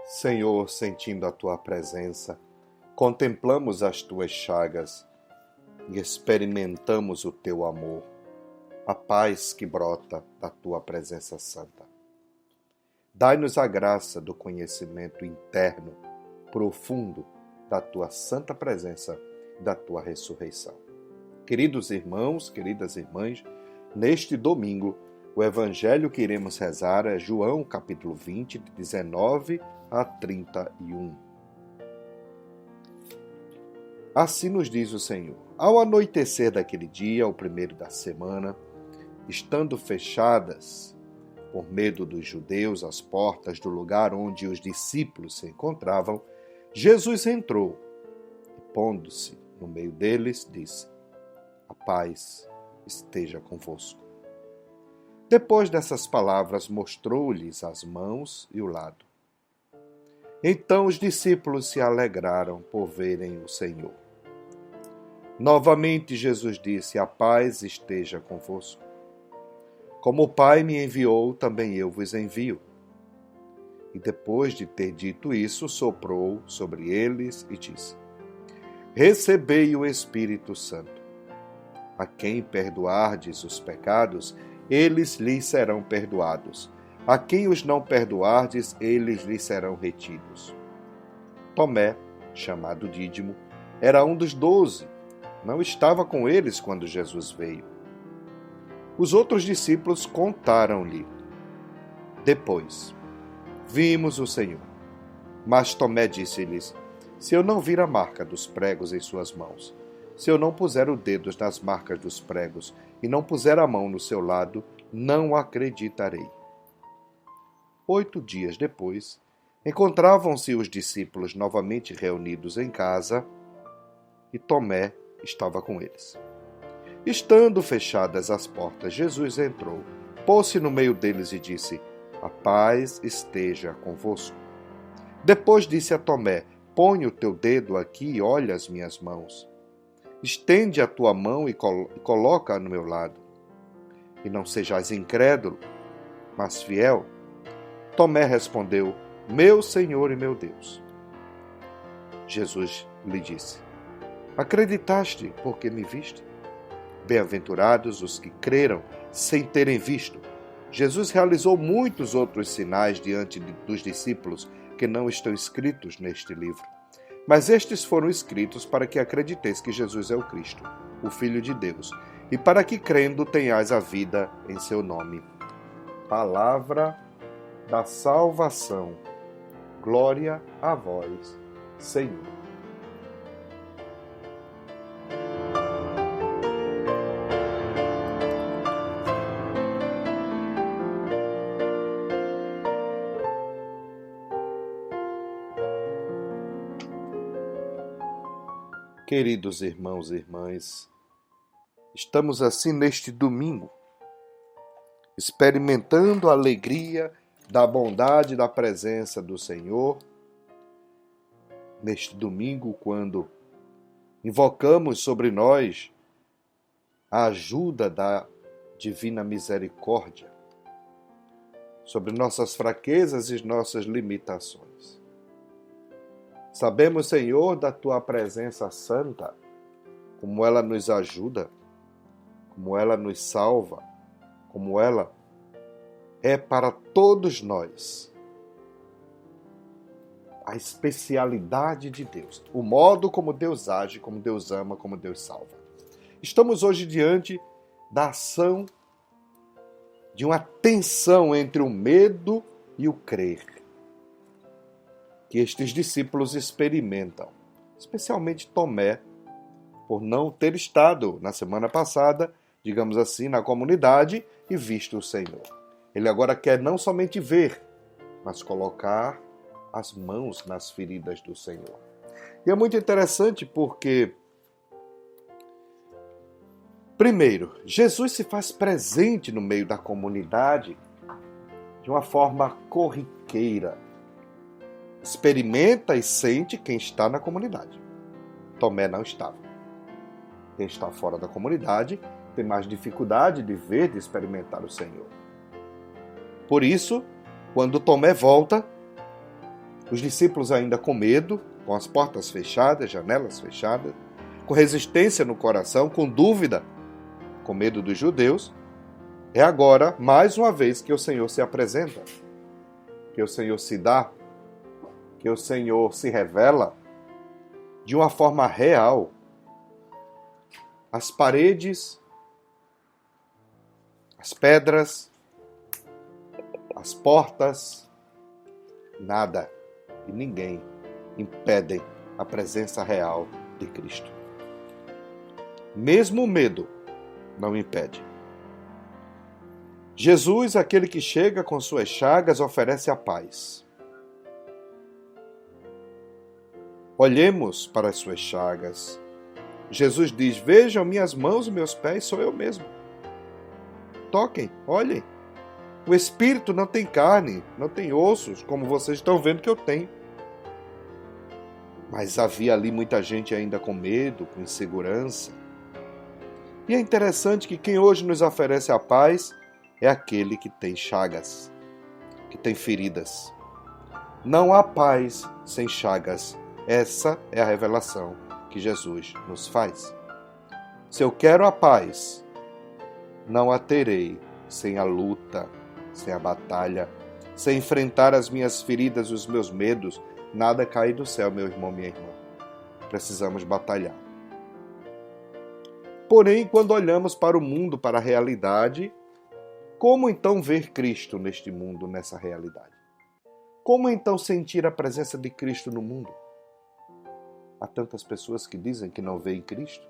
Senhor, sentindo a Tua presença, contemplamos as Tuas chagas e experimentamos o Teu amor, a paz que brota da Tua presença santa. Dai-nos a graça do conhecimento interno, profundo da Tua santa presença e da Tua ressurreição. Queridos irmãos, queridas irmãs, neste domingo, o evangelho que iremos rezar é João, capítulo 20, de 19 a 31. Assim nos diz o Senhor: ao anoitecer daquele dia, o primeiro da semana, estando fechadas, por medo dos judeus, as portas do lugar onde os discípulos se encontravam, Jesus entrou e, pondo-se no meio deles, disse: a paz esteja convosco. Depois dessas palavras, mostrou-lhes as mãos e o lado. Então os discípulos se alegraram por verem o Senhor. Novamente Jesus disse: a paz esteja convosco. Como o Pai me enviou, também eu vos envio. E depois de ter dito isso, soprou sobre eles e disse: recebei o Espírito Santo. A quem perdoardes os pecados, eles lhes serão perdoados. A quem os não perdoardes, eles lhes serão retidos. Tomé, chamado Dídimo, era um dos 12. Não estava com eles quando Jesus veio. Os outros discípulos contaram-lhe. Depois, vimos o Senhor. Mas Tomé disse-lhes: se eu não vir a marca dos pregos em suas mãos, se eu não puser o dedo nas marcas dos pregos e não puser a mão no seu lado, não acreditarei. 8 dias depois, encontravam-se os discípulos novamente reunidos em casa e Tomé estava com eles. Estando fechadas as portas, Jesus entrou, pôs-se no meio deles e disse: a paz esteja convosco. Depois disse a Tomé: põe o teu dedo aqui e olha as minhas mãos. Estende a tua mão e coloca-a no meu lado. E não sejais incrédulo, mas fiel. Tomé respondeu: meu Senhor e meu Deus. Jesus lhe disse: acreditaste porque me viste? Bem-aventurados os que creram sem terem visto. Jesus realizou muitos outros sinais diante dos discípulos que não estão escritos neste livro. Mas estes foram escritos para que acrediteis que Jesus é o Cristo, o Filho de Deus, e para que, crendo, tenhais a vida em seu nome. Palavra da salvação. Glória a vós, Senhor. Queridos irmãos e irmãs, estamos assim neste domingo, experimentando a alegria da bondade da presença do Senhor. Neste domingo, quando invocamos sobre nós a ajuda da divina misericórdia, sobre nossas fraquezas e nossas limitações. Sabemos, Senhor, da Tua presença santa, como ela nos ajuda, como ela nos salva, como ela é para todos nós a especialidade de Deus, o modo como Deus age, como Deus ama, como Deus salva. Estamos hoje diante da ação de uma tensão entre o medo e o crer, que estes discípulos experimentam, especialmente Tomé, por não ter estado na semana passada, digamos assim, na comunidade e visto o Senhor. Ele agora quer não somente ver, mas colocar as mãos nas feridas do Senhor. E é muito interessante porque, primeiro, Jesus se faz presente no meio da comunidade de uma forma corriqueira. Experimenta e sente quem está na comunidade. Tomé não estava. Quem está fora da comunidade tem mais dificuldade de ver, de experimentar o Senhor. Por isso, Quando Tomé volta, os discípulos ainda com medo, com as portas fechadas, janelas fechadas, com resistência no coração, com dúvida, com medo dos judeus, é agora, mais uma vez, que o Senhor se apresenta, que o Senhor se dá, que o Senhor se revela de uma forma real. As paredes, as pedras, as portas, nada e ninguém impedem a presença real de Cristo. Mesmo o medo não impede. Jesus, aquele que chega com suas chagas, oferece a paz. Olhemos para as suas chagas. Jesus diz: vejam minhas mãos e meus pés, sou eu mesmo. Toquem, olhem. O Espírito não tem carne, não tem ossos, como vocês estão vendo que eu tenho. Mas havia ali muita gente ainda com medo, com insegurança. E é interessante que quem hoje nos oferece a paz é aquele que tem chagas, que tem feridas. Não há paz sem chagas. Essa é a revelação que Jesus nos faz. Se eu quero a paz, não a terei sem a luta, sem a batalha, sem enfrentar as minhas feridas, os meus medos. Nada cai do céu, meu irmão, minha irmã. Precisamos batalhar. Porém, quando olhamos para o mundo, para a realidade, como então ver Cristo neste mundo, nessa realidade? Como então sentir a presença de Cristo no mundo? Há tantas pessoas que dizem que não veem Cristo,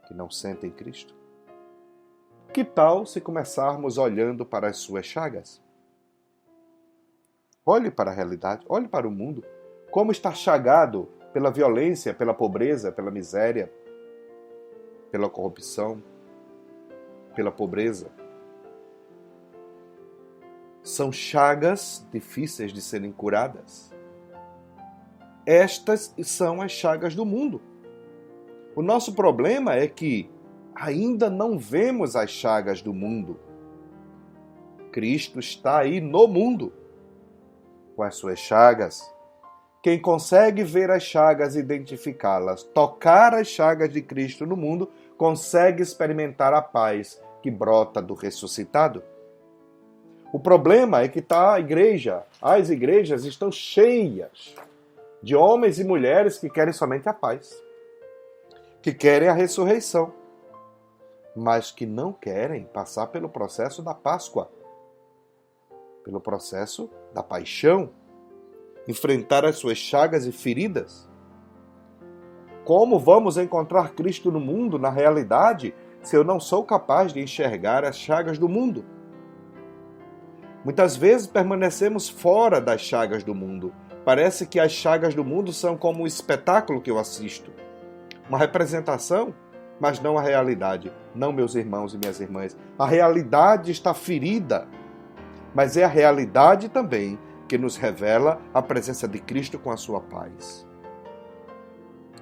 que não sentem Cristo. Que tal se começarmos olhando para as suas chagas? Olhe para a realidade, olhe para o mundo. Como está chagado pela violência, pela pobreza, pela miséria, pela corrupção, pela pobreza. São chagas difíceis de serem curadas. Estas são as chagas do mundo. O nosso problema é que ainda não vemos as chagas do mundo. Cristo está aí no mundo, com as suas chagas. Quem consegue ver as chagas, identificá-las, tocar as chagas de Cristo no mundo, consegue experimentar a paz que brota do ressuscitado. O problema é que as igrejas estão cheias de homens e mulheres que querem somente a paz, que querem a ressurreição, mas que não querem passar pelo processo da Páscoa, pelo processo da paixão, enfrentar as suas chagas e feridas. Como vamos encontrar Cristo no mundo, na realidade, se eu não sou capaz de enxergar as chagas do mundo? Muitas vezes permanecemos fora das chagas do mundo. Parece que as chagas do mundo são como um espetáculo que eu assisto. Uma representação, mas não a realidade. Não, meus irmãos e minhas irmãs. A realidade está ferida, mas é a realidade também que nos revela a presença de Cristo com a sua paz.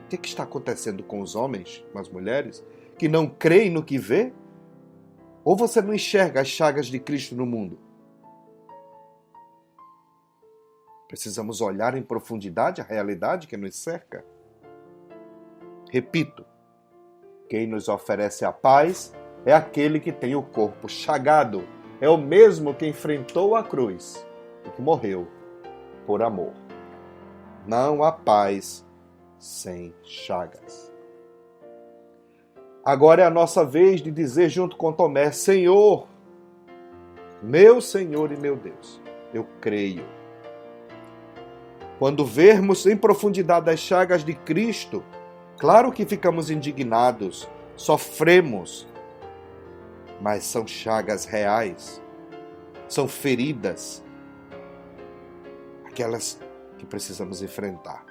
O que está acontecendo com os homens, com as mulheres, que não creem no que vê? Ou você não enxerga as chagas de Cristo no mundo? Precisamos olhar em profundidade a realidade que nos cerca. Repito, quem nos oferece a paz é aquele que tem o corpo chagado. É o mesmo que enfrentou a cruz e que morreu por amor. Não há paz sem chagas. Agora é a nossa vez de dizer junto com Tomé: Senhor, meu Senhor e meu Deus, eu creio. Quando vermos em profundidade as chagas de Cristo, claro que ficamos indignados, sofremos, mas são chagas reais, são feridas, aquelas que precisamos enfrentar,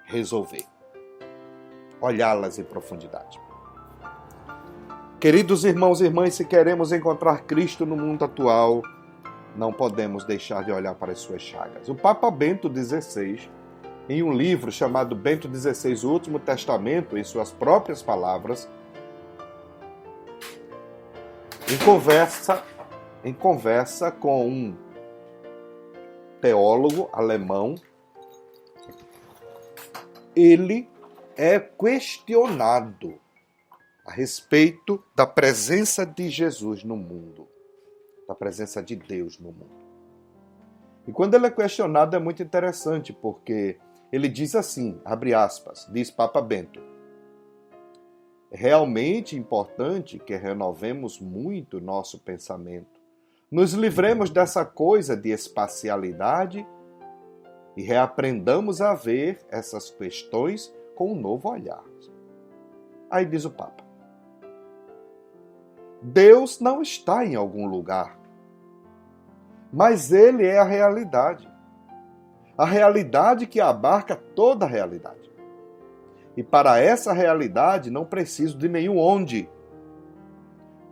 resolver, olhá-las em profundidade. Queridos irmãos e irmãs, se queremos encontrar Cristo no mundo atual, não podemos deixar de olhar para as suas chagas. O Papa Bento XVI, em um livro chamado Bento XVI, o Último Testamento, em suas próprias palavras, em conversa com um teólogo alemão, ele é questionado a respeito da presença de Jesus no mundo, da presença de Deus no mundo. E quando ele é questionado é muito interessante, porque ele diz assim, abre aspas, diz Papa Bento: é realmente importante que renovemos muito nosso pensamento, nos livremos dessa coisa de espacialidade e reaprendamos a ver essas questões com um novo olhar. Aí diz o Papa: Deus não está em algum lugar, mas Ele é a realidade. A realidade que abarca toda a realidade. E para essa realidade não preciso de nenhum onde,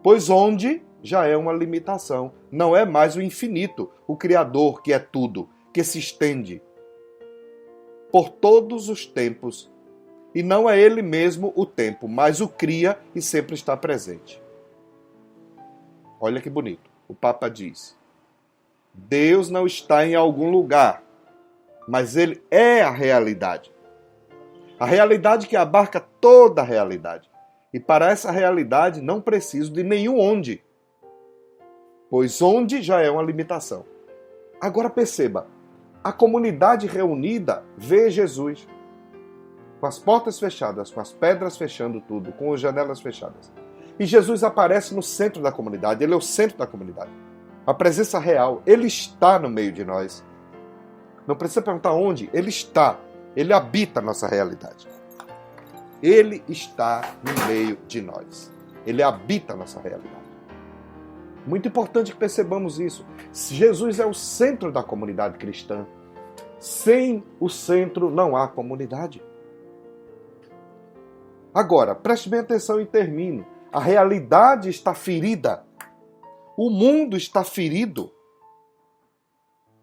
pois onde já é uma limitação. Não é mais o infinito, o Criador que é tudo, que se estende por todos os tempos. E não é Ele mesmo o tempo, mas o cria e sempre está presente. Olha que bonito. O Papa diz: Deus não está em algum lugar, mas Ele é a realidade. A realidade que abarca toda a realidade. E para essa realidade não preciso de nenhum onde, pois onde já é uma limitação. Agora perceba, a comunidade reunida vê Jesus, com as portas fechadas, com as pedras fechando tudo, com as janelas fechadas. E Jesus aparece no centro da comunidade, Ele é o centro da comunidade. A presença real, Ele está no meio de nós. Não precisa perguntar onde, Ele está. Ele habita a nossa realidade. Ele está no meio de nós. Ele habita a nossa realidade. Muito importante que percebamos isso. Jesus é o centro da comunidade cristã. Sem o centro não há comunidade. Agora, preste bem atenção e termino. A realidade está ferida. O mundo está ferido.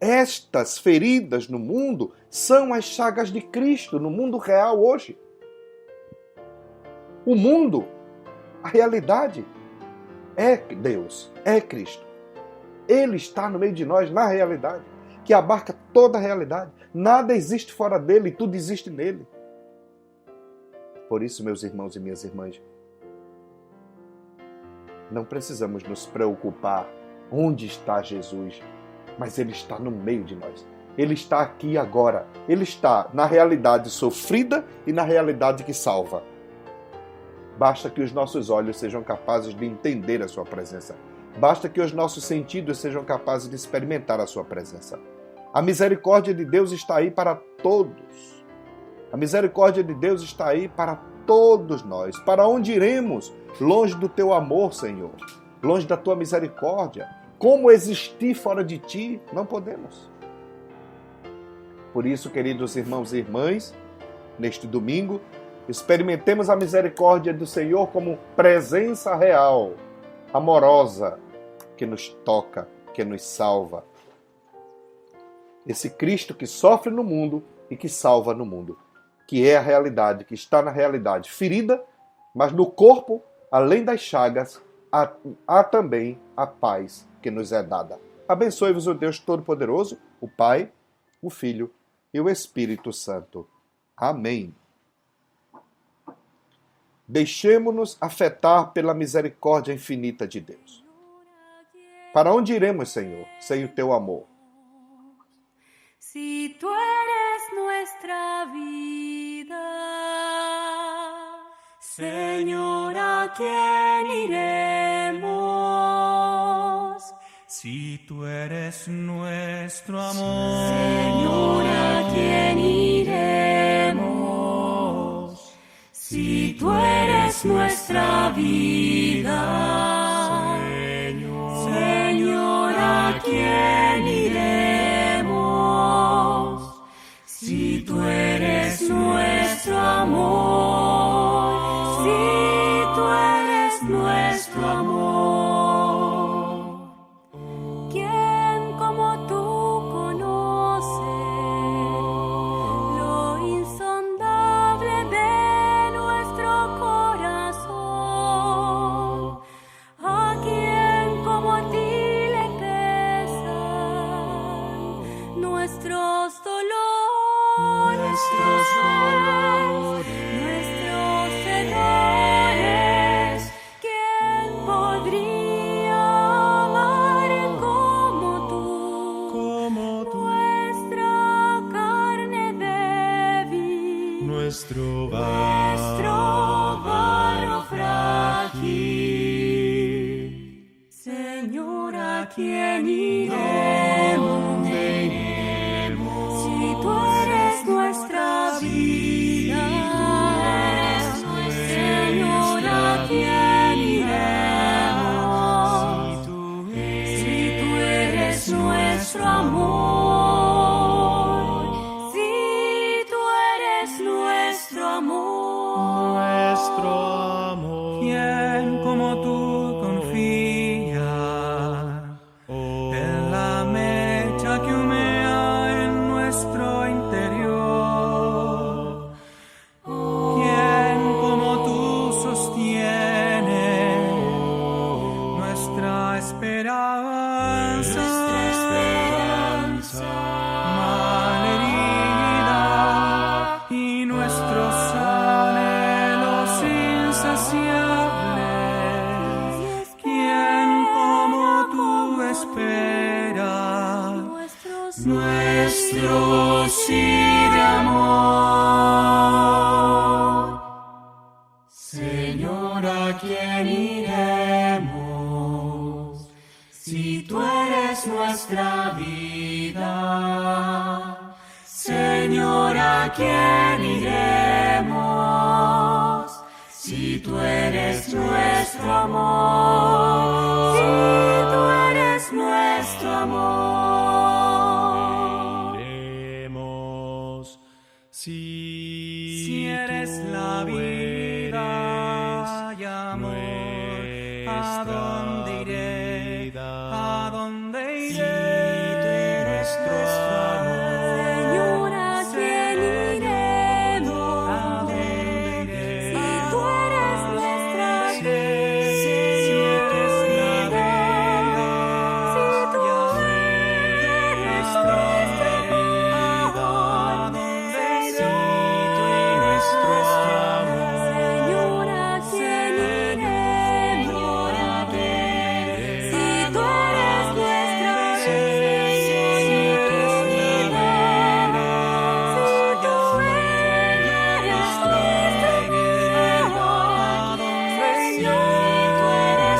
Estas feridas no mundo são as chagas de Cristo no mundo real hoje. O mundo, a realidade, é Deus, é Cristo. Ele está no meio de nós, na realidade, que abarca toda a realidade. Nada existe fora dele, tudo existe nele. Por isso, meus irmãos e minhas irmãs, não precisamos nos preocupar onde está Jesus, mas Ele está no meio de nós. Ele está aqui agora. Ele está na realidade sofrida e na realidade que salva. Basta que os nossos olhos sejam capazes de entender a sua presença. Basta que os nossos sentidos sejam capazes de experimentar a sua presença. A misericórdia de Deus está aí para todos. A misericórdia de Deus está aí para todos nós. Para onde iremos? Longe do teu amor, Senhor. Longe da tua misericórdia. Como existir fora de ti? Não podemos. Por isso, queridos irmãos e irmãs, neste domingo, experimentemos a misericórdia do Senhor como presença real, amorosa, que nos toca, que nos salva. Esse Cristo que sofre no mundo e que salva no mundo, que é a realidade, que está na realidade ferida, mas no corpo, além das chagas, há também a paz que nos é dada. Abençoe-vos o Deus Todo-Poderoso, o Pai, o Filho e o Espírito Santo. Amém. Deixemo-nos afetar pela misericórdia infinita de Deus. Para onde iremos, Senhor, sem o teu amor? Si tú eres nuestra vida, Señor, ¿a quién iremos? Si tú eres nuestro amor, Señor, ¿a quién iremos? Si tú eres nuestra vida, Señor, ¿a quién iremos? Si tú eres nuestro amor, si tú eres nuestro amor. ¿Quién como tú conoce lo insondable de nuestro corazón? Señor, ¿a quién iremos? Si tú eres nuestra vida. Señor, ¿a quién iremos? Si tú eres nuestro amor. Si tú eres nuestro amor. Nuestro amor. ¿Quién como tú confía en la mecha que humea en nuestro interior? ¿Quién como tú sostiene nuestra esperanza? Malherida y nuestros anhelos insaciables. ¿Quién como tú espera nuestro sí de amor? Señor, ¿a quién iremos? Si tú eres nuestra vida. Señor, ¿a quién iremos? Si tú eres nuestro amor. Si tú eres nuestro amor. Iremos Si eres la vida y amor, ¿a dónde iré? ¿A dónde iré? Señor, ¿a quién iremos? ¿A dónde iré? Si tú eres nuestra vida. Si eres la vida Si tú y amor, eres ¿a nuestro dónde iré? ¿A amor. dónde iré? Señor, ¿a quién iremos? Si tú eres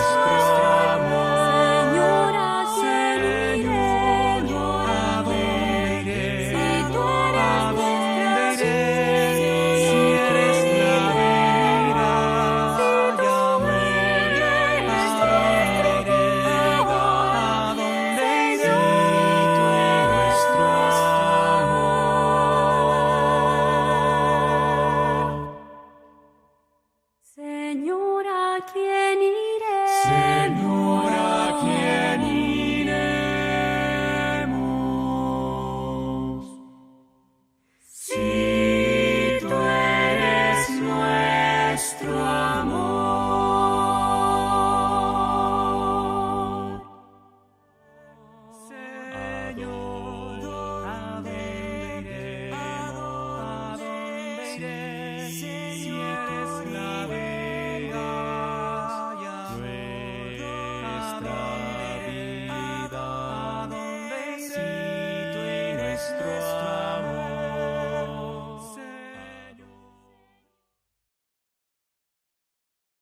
nuestra Señor, ¿a quién iremos? Señor, ¿a quién iremos? Si tú eres nuestro amor. Señor.